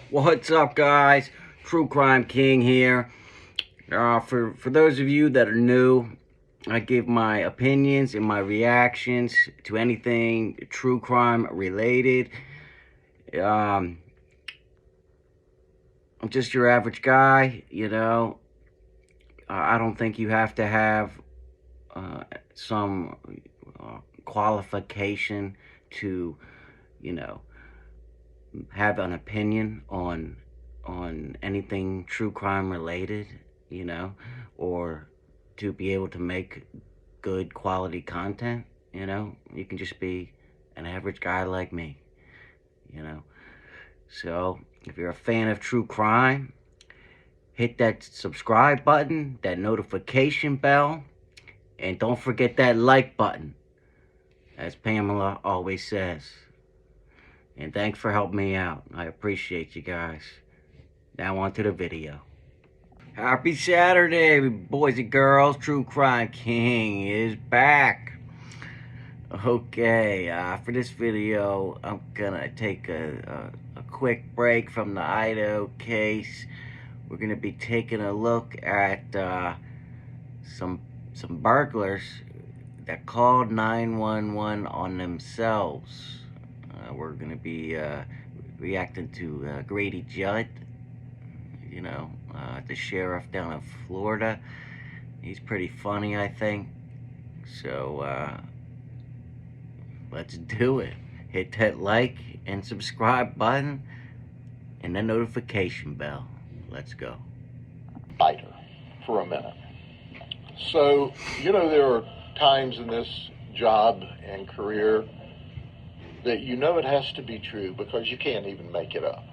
What's up, guys? True Crime King here. For those of you that are new, I give my opinions and my reactions to anything true crime related. I'm just your average guy, you know. I don't think you have to have some qualification to, you know, have an opinion on anything true crime related, you know, or to be able to make good quality content, you know. You can just be an average guy like me, you know. So, if you're a fan of true crime, hit that subscribe button, that notification bell, and don't forget that like button, as Pamela always says. And thanks for helping me out. I appreciate you guys. Now on to the video. Happy Saturday, boys and girls. True Crime King is back. Okay, for this video, I'm gonna take a quick break from the Idaho case. We're gonna be taking a look at some burglars that called 911 on themselves. We're gonna be reacting to Grady Judd, you know, the sheriff down in Florida. He's pretty funny, I think. So let's do it. Hit that like and subscribe button and the notification bell. Let's go. Fighter for a minute. So, you know, there are times in this job and career that you know it has to be true because you can't even make it up.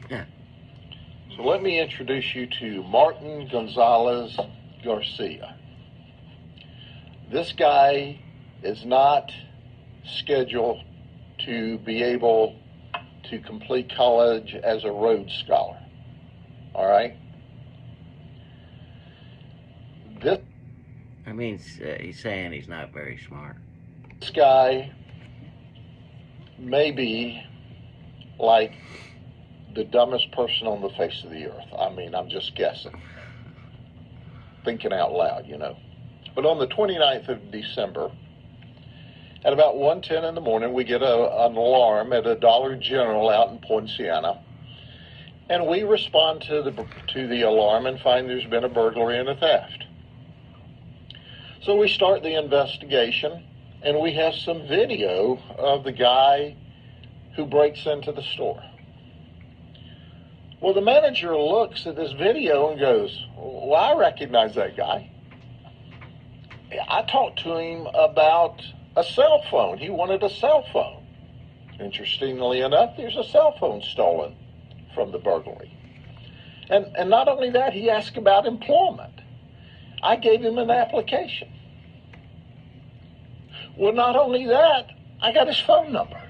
Yeah. So let me introduce you to Martin Gonzalez Garcia. This guy is not scheduled to be able to complete college as a Rhodes Scholar. All right? I mean, he's saying he's not very smart. This guy may be like the dumbest person on the face of the earth. I mean, I'm just guessing. Thinking out loud, you know. But on the 29th of December, at about 1:10 in the morning, we get an alarm at a Dollar General out in Poinciana. And we respond to the alarm and find there's been a burglary and a theft. So we start the investigation, and we have some video of the guy who breaks into the store. Well, the manager looks at this video and goes, well, I recognize that guy. I talked to him about a cell phone. He wanted a cell phone. Interestingly enough, there's a cell phone stolen from the burglary. And not only that, he asked about employment. I gave him an application. Well, not only that, I got his phone number.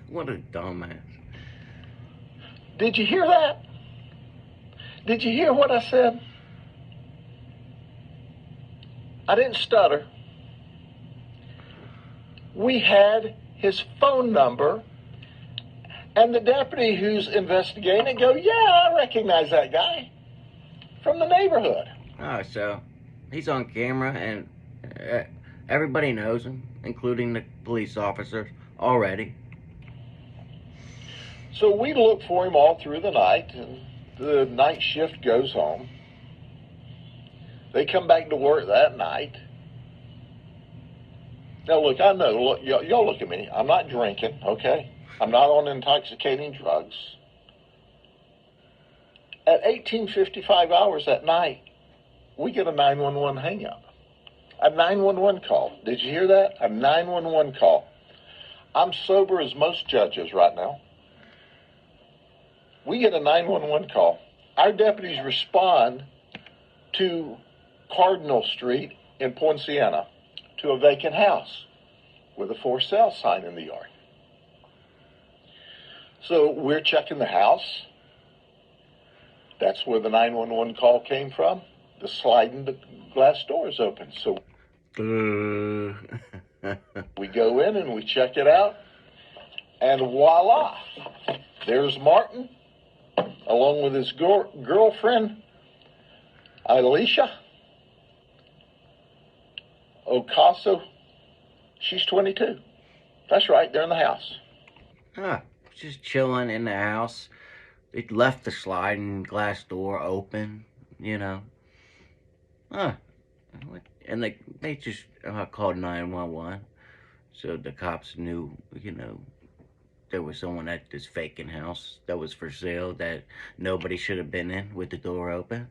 What a dumbass. Did you hear that? Did you hear what I said? I didn't stutter. We had his phone number, and the deputy who's investigating it go, yeah, I recognize that guy from the neighborhood. Oh, so he's on camera and everybody knows him, including the police officers already. So we look for him all through the night, and the night shift goes home. They come back to work that night. Now, look, I know, look, y'all look at me. I'm not drinking, okay? I'm not on intoxicating drugs. At 18:55 hours that night, we get a 911 hang-up. A 911 call. Did you hear that? A 911 call. I'm sober as most judges right now. We get a 911 call. Our deputies respond to Cardinal Street in Poinciana to a vacant house with a for sale sign in the yard. So we're checking the house. That's where the 911 call came from. The sliding glass door is open. So we go in and we check it out. And voila, there's Martin, along with his girlfriend, Alicia Ocaso. She's 22. That's right, they're in the house. Just chilling in the house. They left the sliding glass door open, you know. Huh. And they just called 911. So the cops knew, there was someone at this vacant house that was for sale that nobody should have been in with the door open.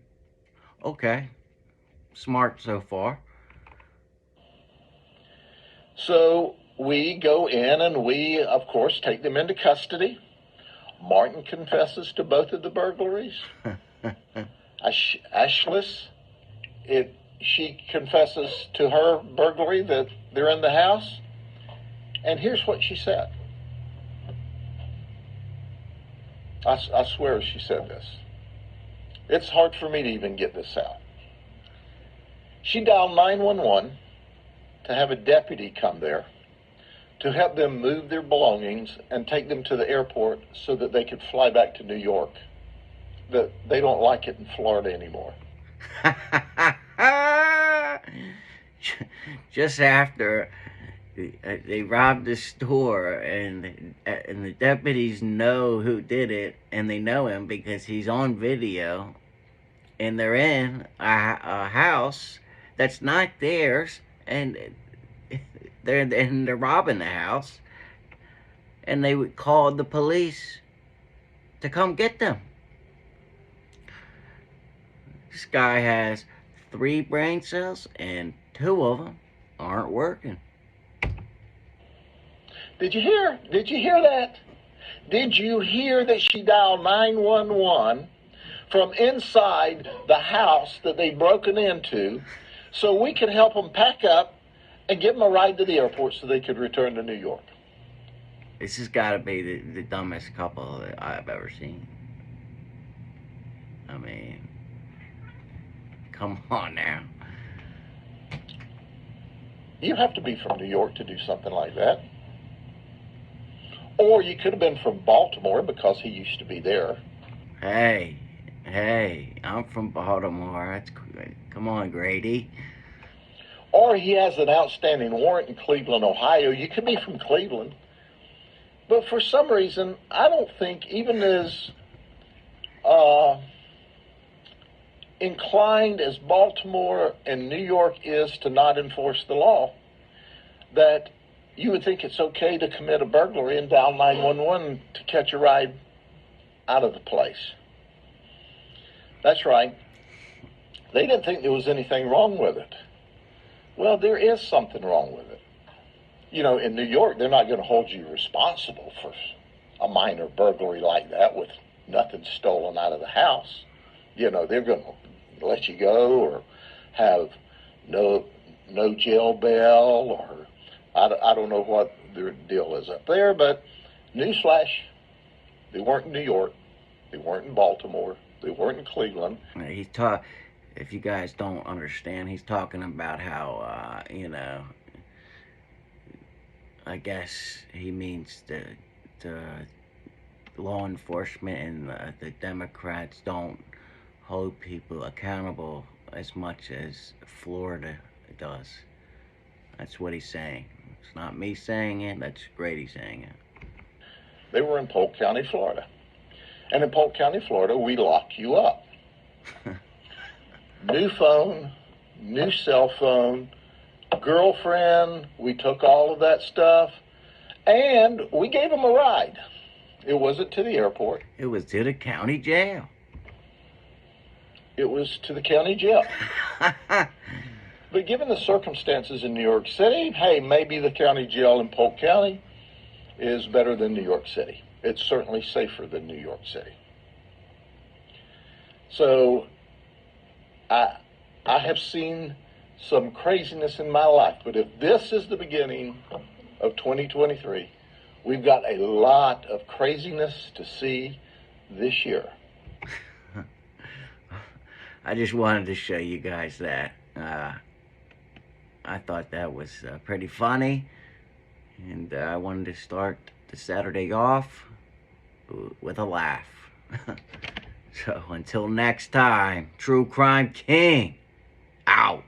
Okay. Smart so far. So we go in and we, of course, take them into custody. Martin confesses to both of the burglaries. Ashlis, she confesses to her burglary that they're in the house. And here's what she said. I swear she said this. It's hard for me to even get this out. She dialed 911 to have a deputy come there to help them move their belongings and take them to the airport so that they could fly back to New York. That they don't like it in Florida anymore. Just after they robbed the store, and the deputies know who did it, and they know him because he's on video, and they're in a house that's not theirs, and they're robbing the house, and they would call the police to come get them. This guy has 3 brain cells, and 2 of them aren't working. Did you hear? Did you hear that? Did you hear that she dialed 911 from inside the house that they'd broken into so we could help them pack up and give them a ride to the airport so they could return to New York? This has got to be the dumbest couple that I've ever seen. I mean, come on now. You have to be from New York to do something like that. Or you could have been from Baltimore because he used to be there. Hey, I'm from Baltimore. Come on, Grady. Or he has an outstanding warrant in Cleveland, Ohio. You could be from Cleveland. But for some reason, I don't think, even as inclined as Baltimore and New York is to not enforce the law, that you would think it's okay to commit a burglary and dial 911 to catch a ride out of the place. That's right. They didn't think there was anything wrong with it. Well, there is something wrong with it. You know, in New York, they're not going to hold you responsible for a minor burglary like that with nothing stolen out of the house. You know, they're going to let you go or have no jail bail, or I don't know what their deal is up there, but newsflash, they weren't in New York, they weren't in Baltimore, they weren't in Cleveland. If you guys don't understand, he's talking about how, I guess he means the law enforcement and the Democrats don't hold people accountable as much as Florida does. That's what he's saying. It's not me saying it, that's Grady saying it. They were in Polk County, Florida. And in Polk County, Florida, we lock you up. New phone, new cell phone, girlfriend, we took all of that stuff, and we gave them a ride. It wasn't to the airport. It was to the county jail. It was to the county jail. But given the circumstances in New York City, hey, maybe the county jail in Polk County is better than New York City. It's certainly safer than New York City. So I have seen some craziness in my life, but if this is the beginning of 2023, we've got a lot of craziness to see this year. I just wanted to show you guys that. I thought that was pretty funny, and I wanted to start the Saturday off with a laugh. So until next time, True Crime King, out.